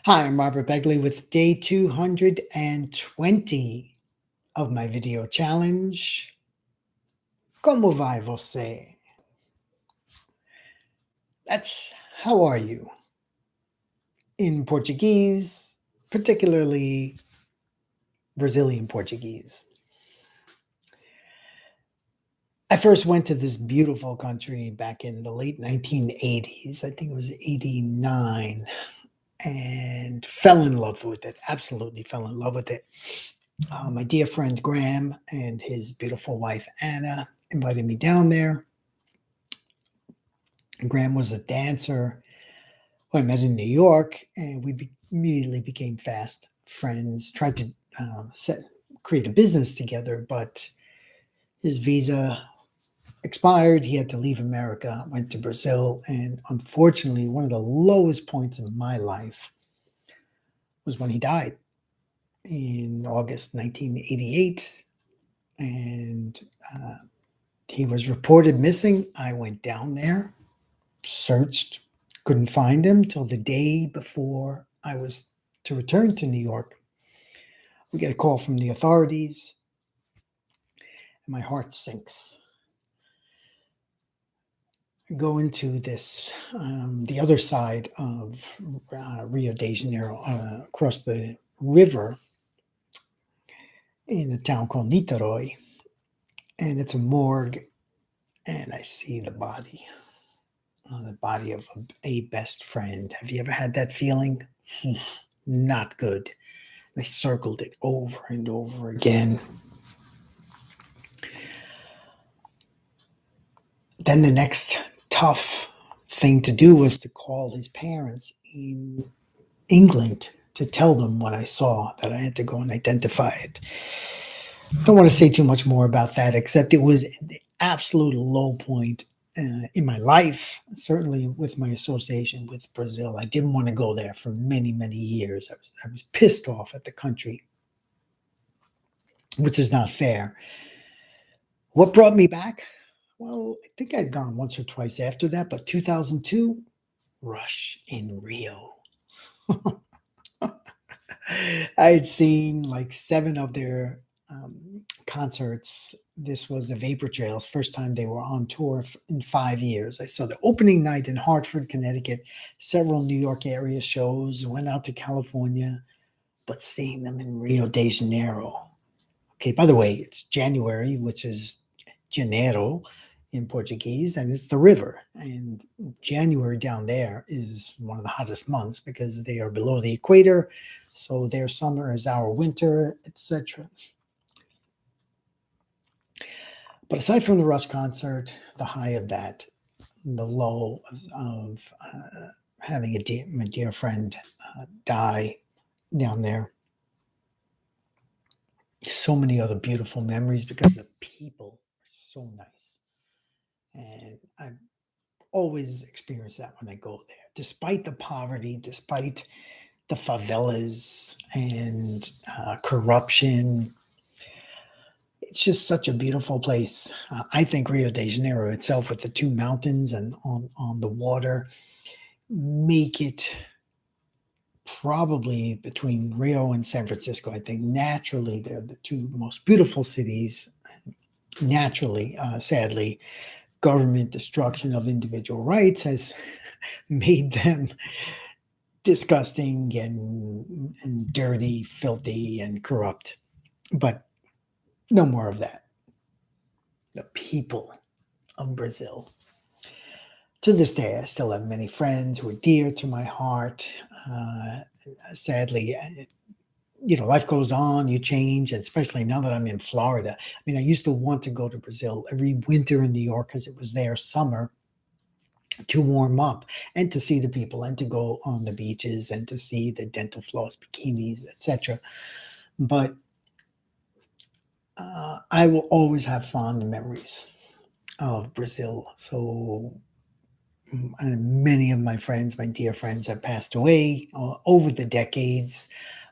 Hi, I'm Robert Begley with day 220 of my video challenge. Como vai você? That's how are you in Portuguese, particularly Brazilian Portuguese. I first went to this beautiful country back in the late 1980s. I think it was 89, and fell in love with it. Absolutely fell in love with it. My dear friend Graham and his beautiful wife Anna invited me down there. Graham was a dancer who I met in New York, and we immediately became fast friends. Tried to create a business together, but his visa expired. He had to leave America, went to Brazil, and unfortunately, one of the lowest points in my life was when he died in August 1988, and he was reported missing. I went down there, searched, couldn't find him till the day before I was to return to New York. We get a call from the authorities, and my heart sinks. I go into this, the other side of Rio de Janeiro, across the river in a town called Niterói, and it's a morgue, and I see the body of a best friend. Have you ever had that feeling? Not good. I circled it over and over again. Then the next tough thing to do was to call his parents in England to tell them what I saw, that I had to go and identify it. Don't want to say too much more about that, except it was the absolute low point in my life, certainly with my association with Brazil. I didn't want to go there for many, many years. I was pissed off at the country, which is not fair. What brought me back? Well, I think I'd gone once or twice after that, but 2002, Rush in Rio. I had seen like 7 of their concerts. This was the Vapor Trails, first time they were on tour in 5 years. I saw the opening night in Hartford, Connecticut, several New York area shows, went out to California, but seeing them in Rio de Janeiro. Okay, by the way, it's January, which is Janeiro in Portuguese, and it's the river. And January down there is one of the hottest months because they are below the equator. So their summer is our winter, etc. But aside from the Rush concert, the high of that, the low of having my dear friend die down there, so many other beautiful memories because the people are so nice. And I always experience that when I go there, despite the poverty, despite the favelas and corruption. It's just such a beautiful place. I think Rio de Janeiro itself, with the 2 mountains and on the water, make it probably between Rio and San Francisco. I think naturally they're the 2 most beautiful cities. Naturally, sadly, government destruction of individual rights has made them disgusting and dirty, filthy, and corrupt. But no more of that. The people of Brazil. To this day, I still have many friends who are dear to my heart. Sadly, life goes on, you change, and especially now that I'm in Florida. I mean, I used to want to go to Brazil every winter in New York because it was their summer, to warm up and to see the people and to go on the beaches and to see the dental floss bikinis, etc. But I will always have fond memories of Brazil. So many of my friends, my dear friends, have passed away over the decades.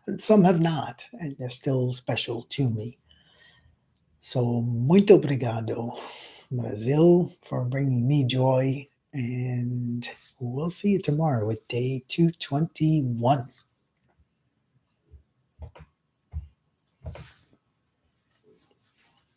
And some have not, and they're still special to me. So, muito obrigado, Brazil, for bringing me joy. And we'll see you tomorrow with day 221.